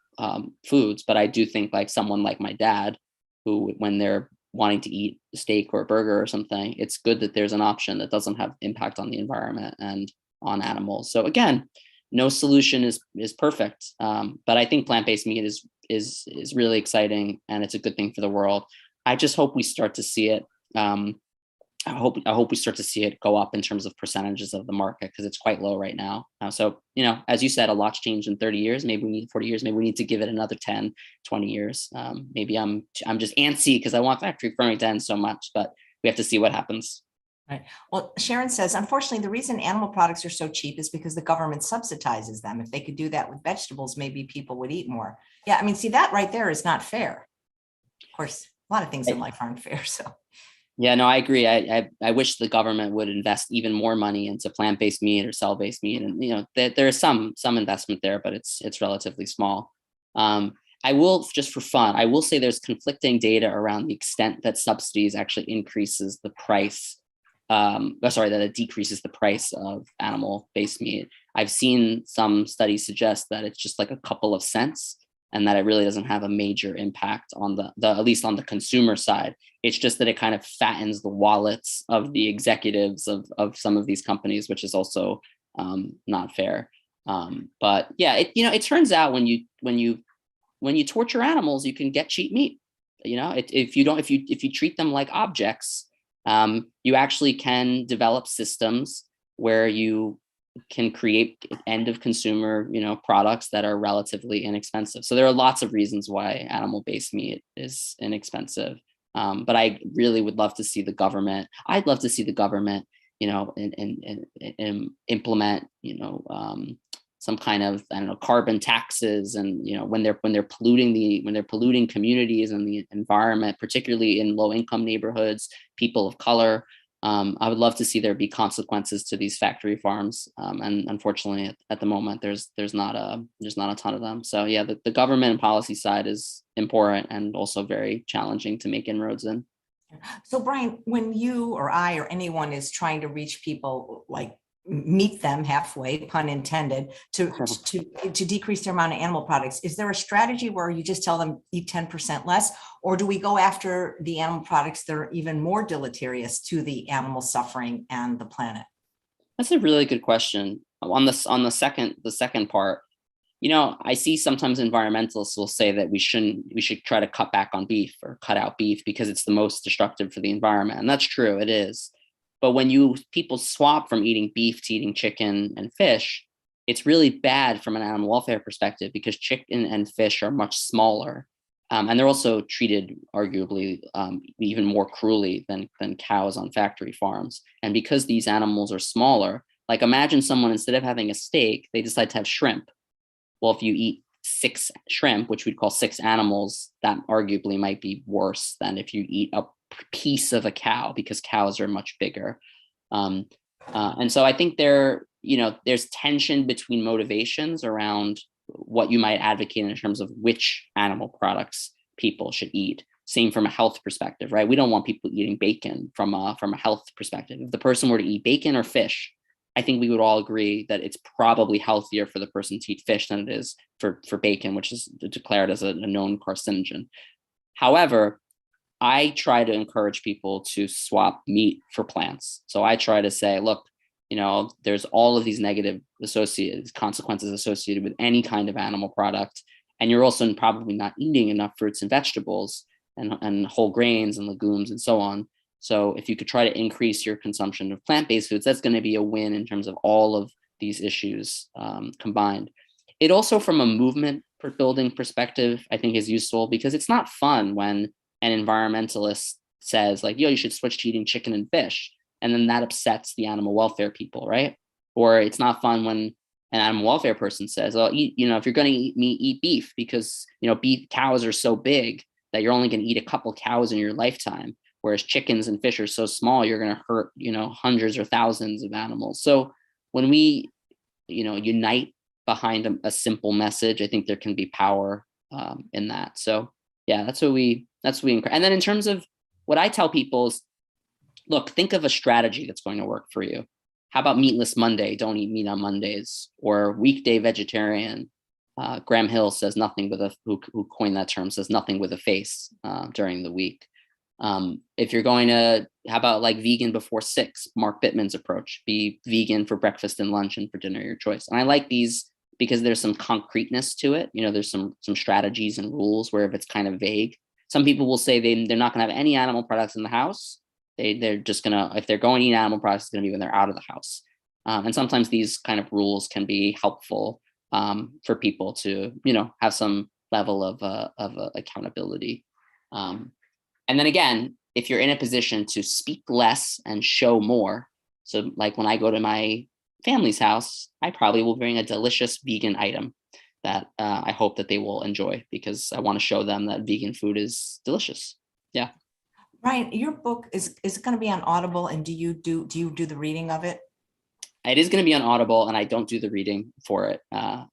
foods. But I do think like someone like my dad, who, when they're wanting to eat a steak or a burger or something, it's good that there's an option that doesn't have impact on the environment and on animals. So again, no solution is perfect, but I think plant-based meat is really exciting, and it's a good thing for the world. I just hope we start to see it. I hope we start to see it go up in terms of percentages of the market, because it's quite low right now. So, as you said, a lot's changed in 30 years. Maybe we need 40 years. Maybe we need to give it another 10, 20 years. Maybe I'm just antsy because I want factory farming to end so much, but we have to see what happens. Right. Well, Sharon says, unfortunately, the reason animal products are so cheap is because the government subsidizes them. If they could do that with vegetables, maybe people would eat more. Yeah, I mean, see, that right there is not fair. Of course, a lot of things in life aren't fair. So, Yeah, no, I agree. I wish the government would invest even more money into plant-based meat or cell-based meat, and there is some investment there, but it's relatively small. I will, just for fun, I will say there's conflicting data around the extent that subsidies actually increases the price. That it decreases the price of animal-based meat. I've seen some studies suggest that it's just like a couple of cents, and that it really doesn't have a major impact on the at least on the consumer side. It's just that it kind of fattens the wallets of the executives of some of these companies, which is also not fair. But yeah, it turns out when you torture animals, you can get cheap meat. If you treat them like objects, you actually can develop systems where you can create end of consumer products that are relatively inexpensive. So there are lots of reasons why animal-based meat is inexpensive. But I really would love to see the government. I'd love to see the government, implement, some kind of, I don't know, carbon taxes, and when they're polluting communities and the environment, particularly in low-income neighborhoods, people of color. I would love to see there be consequences to these factory farms, and unfortunately, at the moment, there's not a ton of them. So yeah, the government and policy side is important and also very challenging to make inroads in. So Brian, when you or I or anyone is trying to reach people, like meet them halfway, pun intended, to decrease their amount of animal products, is there a strategy where you just tell them eat 10% less, or do we go after the animal products that are even more deleterious to the animal suffering and the planet? That's a really good question. On the second part, I see sometimes environmentalists will say that we should try to cut back on beef or cut out beef because it's the most destructive for the environment. And that's true, it is. But when people swap from eating beef to eating chicken and fish, it's really bad from an animal welfare perspective because chicken and fish are much smaller. And they're also treated arguably even more cruelly than cows on factory farms. And because these animals are smaller, like imagine someone, instead of having a steak, they decide to have shrimp. Well, if you eat 6 shrimp, which we'd call 6 animals, that arguably might be worse than if you eat a piece of a cow, because cows are much bigger. And so I think there's tension between motivations around what you might advocate in terms of which animal products people should eat. Same from a health perspective, right? We don't want people eating bacon from a health perspective. If the person were to eat bacon or fish, I think we would all agree that it's probably healthier for the person to eat fish than it is for bacon, which is declared as a known carcinogen. However, I try to encourage people to swap meat for plants. So I try to say, look, there's all of these negative consequences associated with any kind of animal product. And you're also probably not eating enough fruits and vegetables and whole grains and legumes and so on. So if you could try to increase your consumption of plant-based foods, that's going to be a win in terms of all of these issues combined. It also, from a movement building perspective, I think is useful, because it's not fun when an environmentalist says like, yo, you should switch to eating chicken and fish. And then that upsets the animal welfare people, right? Or it's not fun when an animal welfare person says, oh, if you're going to eat meat, eat beef, because, beef cows are so big that you're only going to eat a couple cows in your lifetime. Whereas chickens and fish are so small, you're going to hurt, hundreds or thousands of animals. So when we, unite behind a simple message, I think there can be power in that. So yeah, that's what we encourage. And then in terms of what I tell people is, look, think of a strategy that's going to work for you. How about meatless Monday? Don't eat meat on Mondays. Or weekday vegetarian. Graham Hill says nothing with who coined that term, says nothing with a face during the week. If you're going to, how about like vegan before 6, Mark Bittman's approach, be vegan for breakfast and lunch and for dinner, your choice. And I like these because there's some concreteness to it. There's some strategies and rules, where if it's kind of vague, some people will say they're not going to have any animal products in the house. They're just going to, if they're going to eat animal products, it's going to be when they're out of the house. And sometimes these kind of rules can be helpful for people to, have some level of accountability. And then again, if you're in a position to speak less and show more, so like when I go to my family's house, I probably will bring a delicious vegan item that I hope that they will enjoy, because I want to show them that vegan food is delicious. Yeah. Right. Your book is going to be on Audible, and do you do the reading of it? It is going to be on Audible, and I don't do the reading for it. I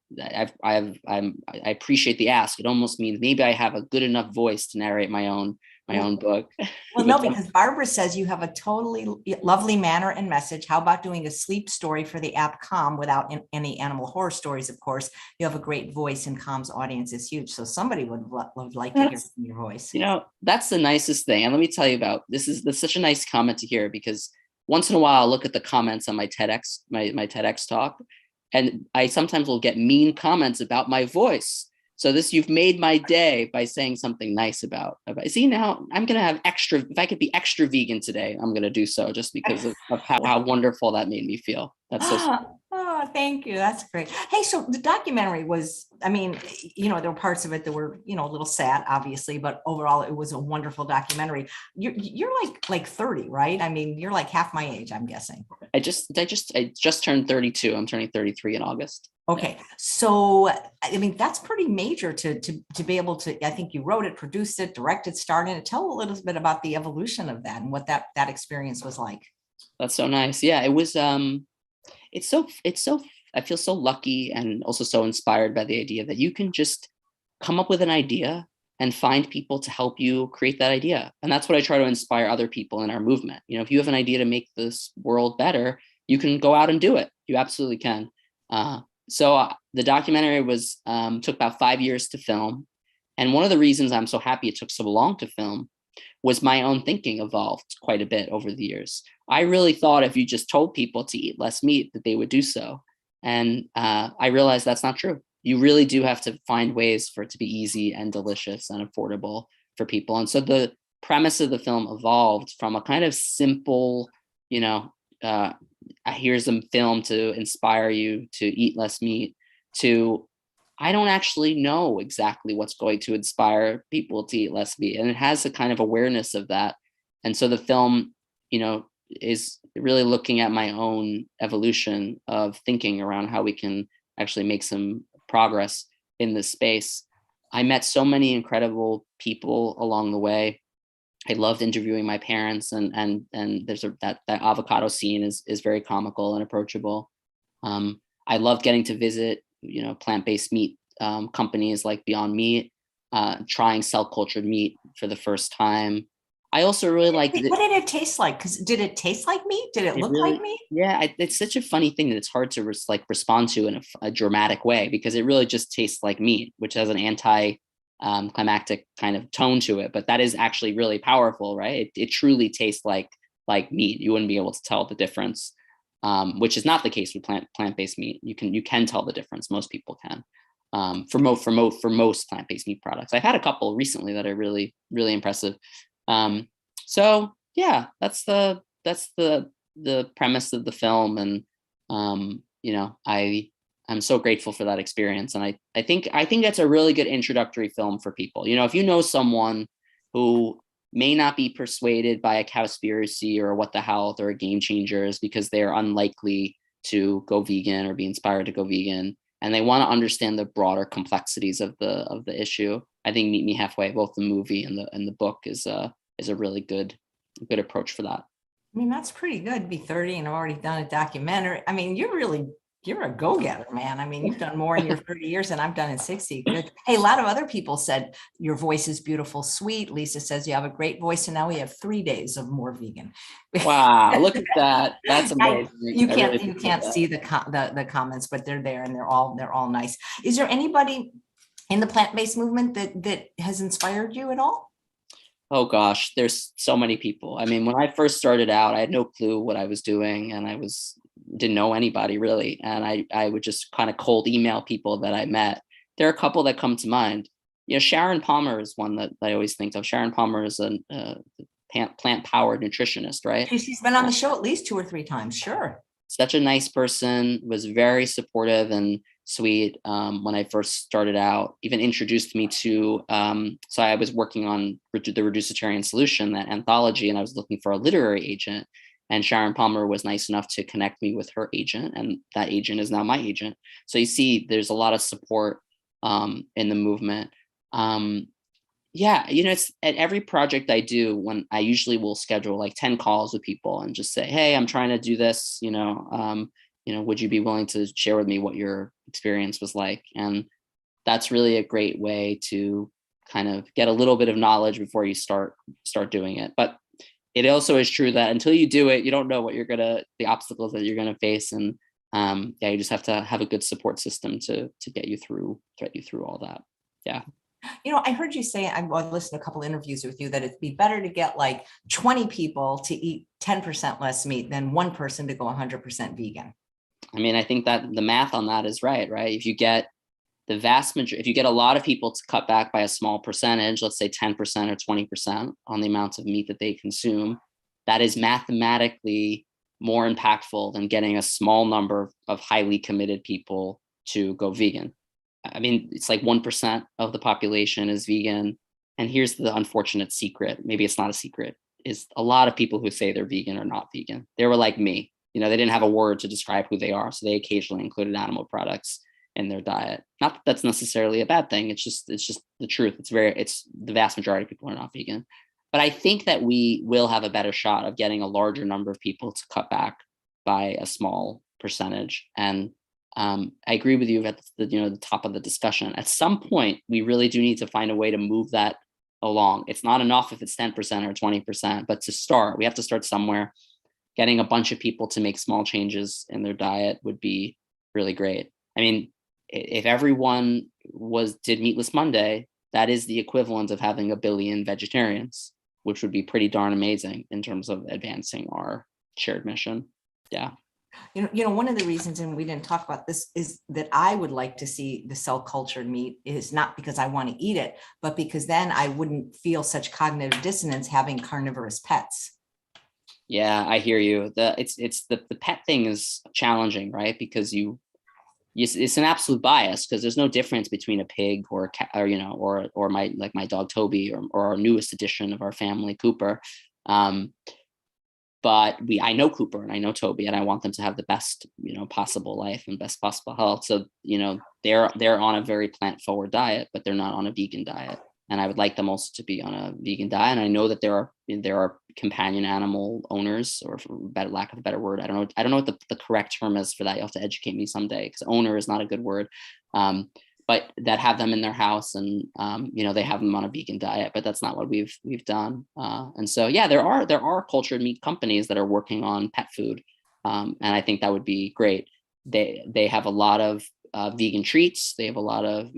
appreciate the ask. It almost means maybe I have a good enough voice to narrate my own book. Well, But no, because Barbara says you have a totally lovely manner and message. How about doing a sleep story for the app Calm without any animal horror stories? Of course, you have a great voice, and Calm's audience is huge. So somebody would like to hear that's, from your voice. that's the nicest thing. And let me tell you about this. That's such a nice comment to hear, because once in a while I'll look at the comments on my my TEDx talk, and I sometimes will get mean comments about my voice. So you've made my day by saying something nice about. See, now I'm gonna have extra. If I could be extra vegan today, I'm gonna do so, just because of how wonderful that made me feel. That's so sweet. Oh, thank you. That's great. Hey, so the documentary was, I mean, there were parts of it that were, a little sad, obviously, but overall it was a wonderful documentary. You're like 30, right? I mean, you're like half my age, I'm guessing. I just turned 32. I'm turning 33 in August. Okay. So, I mean, that's pretty major to be able to, I think you wrote it, produced it, directed, starred in it. Tell a little bit about the evolution of that and what that experience was like. That's so nice. Yeah, it was. It's so I feel so lucky and also so inspired by the idea that you can just come up with an idea and find people to help you create that idea. And that's what I try to inspire other people in our movement. If you have an idea to make this world better, you can go out and do it. You absolutely can. So the documentary took about 5 years to film. And one of the reasons I'm so happy it took so long to film was my own thinking evolved quite a bit over the years. I really thought if you just told people to eat less meat, that they would do so. And I realized that's not true. You really do have to find ways for it to be easy and delicious and affordable for people. And so the premise of the film evolved from a kind of simple, here's a film to inspire you to eat less meat, to I don't actually know exactly what's going to inspire people to eat less meat. And it has a kind of awareness of that. And so the film, is really looking at my own evolution of thinking around how we can actually make some progress in this space. I met so many incredible people along the way. I loved interviewing my parents, and there's that avocado scene is very comical and approachable. I loved getting to visit, plant-based meat companies like Beyond Meat, trying cell-cultured meat for the first time. I also really liked it. What did it taste like? Because did it taste like meat? Did it It look like really, meat? yeah, it's such a funny thing that it's hard to respond to in a dramatic way, because it really just tastes like meat, which has an climactic kind of tone to it. But that is actually really powerful, right? It truly tastes like meat. You wouldn't be able to tell the difference, which is not the case with plant-based meat. You can tell the difference. Most people can. For most plant-based meat products, I've had a couple recently that are really really impressive. So yeah, that's the premise of the film. And I'm so grateful for that experience. And I think that's a really good introductory film for people. If you know someone who may not be persuaded by a cowspiracy or what the health or a Game Changers because they're unlikely to go vegan or be inspired to go vegan, and they want to understand the broader complexities of the issue, I think Meet Me Halfway, both the movie and the book, is a really good approach for that. I mean, that's pretty good to be 30 and already done a documentary. I mean, you're a go-getter, man. I mean, you've done more in your 30 years than I've done in 60. Good. Hey, a lot of other people said your voice is beautiful, sweet. Lisa says you have a great voice, and now we have 3 days of more vegan. Wow, look at that. That's amazing. You I really can't see the comments, but they're there, and they're all nice. Is there anybody in the plant-based movement that has inspired you at all? Oh gosh, there's so many people. I mean, when I first started out, I had no clue what I was doing, and didn't know anybody really. And I would just kind of cold email people that I met. There are a couple that come to mind. Sharon Palmer is one that I always think of. Sharon Palmer is a plant-powered nutritionist, right? She's been on the show at least 2 or 3 times. Sure. Such a nice person, was very supportive and sweet when I first started out, even introduced me to, so I was working on the Reducetarian Solution, that anthology, and I was looking for a literary agent. And Sharon Palmer was nice enough to connect me with her agent, and that agent is now my agent. So you see, there's a lot of support in the movement. Yeah, it's at every project I do, when I usually will schedule like 10 calls with people and just say, hey, I'm trying to do this, would you be willing to share with me what your experience was like? And that's really a great way to kind of get a little bit of knowledge before you start doing it. But it also is true that until you do it, you don't know what the obstacles that you're gonna face. And you just have to have a good support system to get you through all that. Yeah. I heard you say, I listened to a couple interviews with you, that it'd be better to get like 20 people to eat 10% less meat than one person to go 100% vegan. I mean, I think that the math on that is right? If you get if you get a lot of people to cut back by a small percentage, let's say 10% or 20% on the amounts of meat that they consume, that is mathematically more impactful than getting a small number of highly committed people to go vegan. I mean, it's like 1% of the population is vegan. And here's the unfortunate secret. Maybe it's not a secret, is a lot of people who say they're vegan are not vegan. They were like me, they didn't have a word to describe who they are. So they occasionally included animal products in their diet. Not that that's necessarily a bad thing. It's just the truth. It's the vast majority of people are not vegan. But I think that we will have a better shot of getting a larger number of people to cut back by a small percentage. And I agree with you at the top of the discussion. At some point, we really do need to find a way to move that along. It's not enough if it's 10% or 20%, but to start, we have to start somewhere. Getting a bunch of people to make small changes in their diet would be really great. I mean, if everyone did Meatless Monday, that is the equivalent of having 1 billion vegetarians, which would be pretty darn amazing in terms of advancing our shared mission. Yeah. One of the reasons, and we didn't talk about this, is that I would like to see the cell cultured meat, is not because I want to eat it, but because then I wouldn't feel such cognitive dissonance having carnivorous pets. Yeah, I hear you. The pet thing is challenging, right? Because it's an absolute bias, because there's no difference between a pig or a cat, or my dog Toby, or our newest addition of our family, Cooper. But I know Cooper and I know Toby, and I want them to have the best possible life and best possible health. So they're on a very plant forward diet, but they're not on a vegan diet. And I would like them also to be on a vegan diet. And I know that there are companion animal owners, or for lack of a better word, I don't know what the correct term is for that. You'll have to educate me someday, because owner is not a good word. But that have them in their house, and they have them on a vegan diet, but that's not what we've done. And so there are cultured meat companies that are working on pet food, and I think that would be great. They have a lot of vegan treats. They have a lot of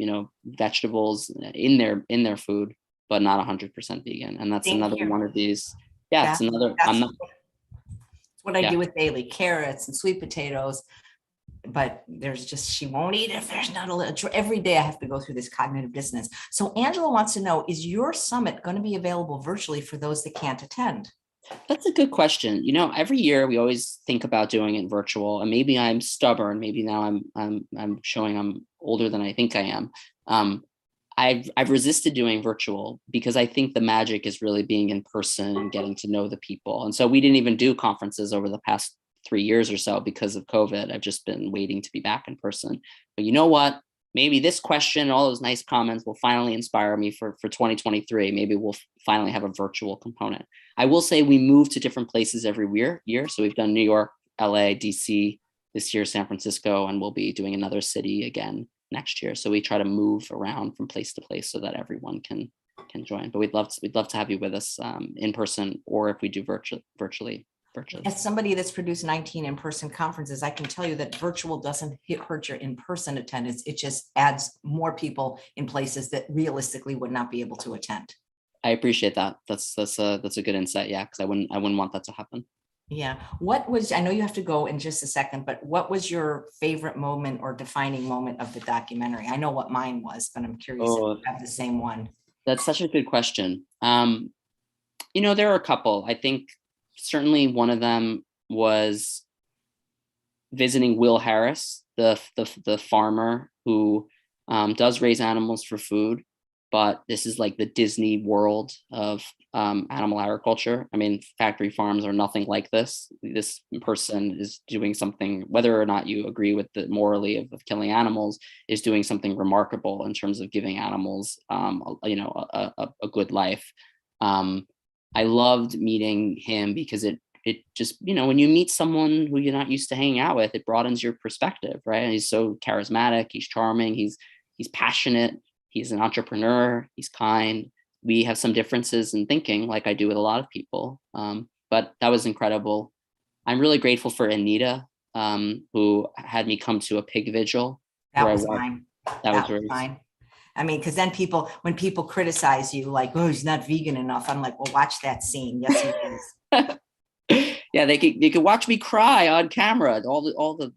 vegetables in their food, but not 100% vegan. And that's another one of these. Yeah, it's another. I'm not. What I do with daily carrots and sweet potatoes. But she won't eat if there's not a little. Every day I have to go through this cognitive dissonance. So Angela wants to know, is your summit going to be available virtually for those that can't attend? That's a good question. Every year we always think about doing it virtual, and maybe I'm stubborn. Maybe now I'm showing I'm older than I think I am. I've resisted doing virtual because I think the magic is really being in person and getting to know the people. And so we didn't even do conferences over the past 3 years or so because of COVID. I've just been waiting to be back in person. But you know what? Maybe this question and all those nice comments will finally inspire me for 2023. Maybe we'll finally have a virtual component. I will say we move to different places every year. So we've done New York, LA, DC, this year, San Francisco, and we'll be doing another city again next year. So we try to move around from place to place so that everyone can join. But we'd love to have you with us in person, or if we do virtually. As somebody that's produced 19 in-person conferences, I can tell you that virtual doesn't hurt your in-person attendance. It just adds more people in places that realistically would not be able to attend. I appreciate that. That's a good insight. Yeah, because I wouldn't want that to happen. Yeah. I know you have to go in just a second, but what was your favorite moment or defining moment of the documentary? I know what mine was, but I'm curious if you have the same one. That's such a good question. There are a couple. I think certainly one of them was visiting Will Harris, the farmer who does raise animals for food, but this is like the Disney world of animal agriculture. I mean, factory farms are nothing like this. This person is doing something, whether or not you agree with the morally of killing animals, is doing something remarkable in terms of giving animals, a good life. I loved meeting him because it just, when you meet someone who you're not used to hanging out with, it broadens your perspective, right? And he's so charismatic, he's charming, he's passionate, he's an entrepreneur, he's kind. We have some differences in thinking, like I do with a lot of people, but that was incredible. I'm really grateful for Anita, who had me come to a pig vigil. That was mine. That was That was mine. I mean, because then when people criticize you, like, oh, he's not vegan enough, I'm like, well, watch that scene. Yes, he is. Yeah, they could watch me cry on camera. All the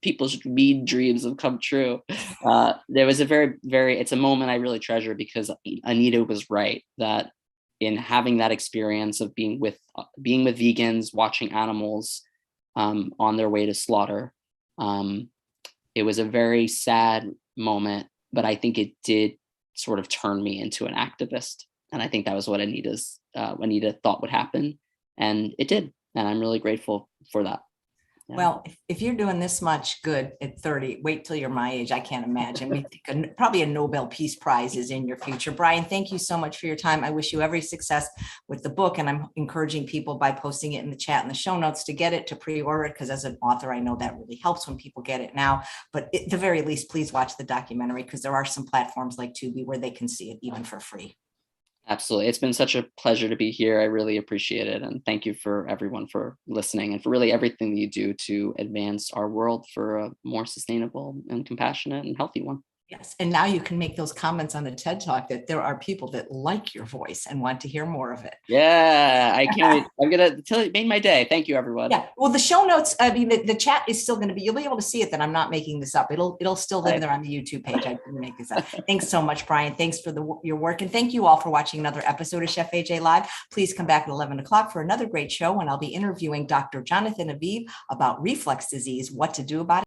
people's mean dreams have come true. There was it's a moment I really treasure, because Anita was right that in having that experience of being with vegans, watching animals on their way to slaughter, it was a very sad moment, but I think it did sort of turn me into an activist. And I think that was what Anita thought would happen. And it did. And I'm really grateful for that. Yeah. Well, if you're doing this much good at 30, wait till you're my age. I can't imagine. We think probably a Nobel Peace Prize is in your future. Brian, thank you so much for your time. I wish you every success with the book. And I'm encouraging people by posting it in the chat and the show notes to get it, to pre-order it, because as an author, I know that really helps when people get it now. But at the very least, please watch the documentary, because there are some platforms like Tubi where they can see it even for free. Absolutely. It's been such a pleasure to be here. I really appreciate it. And thank you for everyone for listening and for really everything that you do to advance our world for a more sustainable and compassionate and healthy one. Yes. And now you can make those comments on the TED Talk that there are people that like your voice and want to hear more of it. Yeah, I can't wait. I'm going to tell you, it made my day. Thank you, everyone. Yeah. Well, the show notes, I mean, the chat is still going to be, you'll be able to see it, that I'm not making this up. It'll still live there on the YouTube page. I didn't make this up. Thanks so much, Brian. Thanks for your work. And thank you all for watching another episode of Chef AJ Live. Please come back at 11 o'clock for another great show when I'll be interviewing Dr. Jonathan Aviv about reflux disease, what to do about it.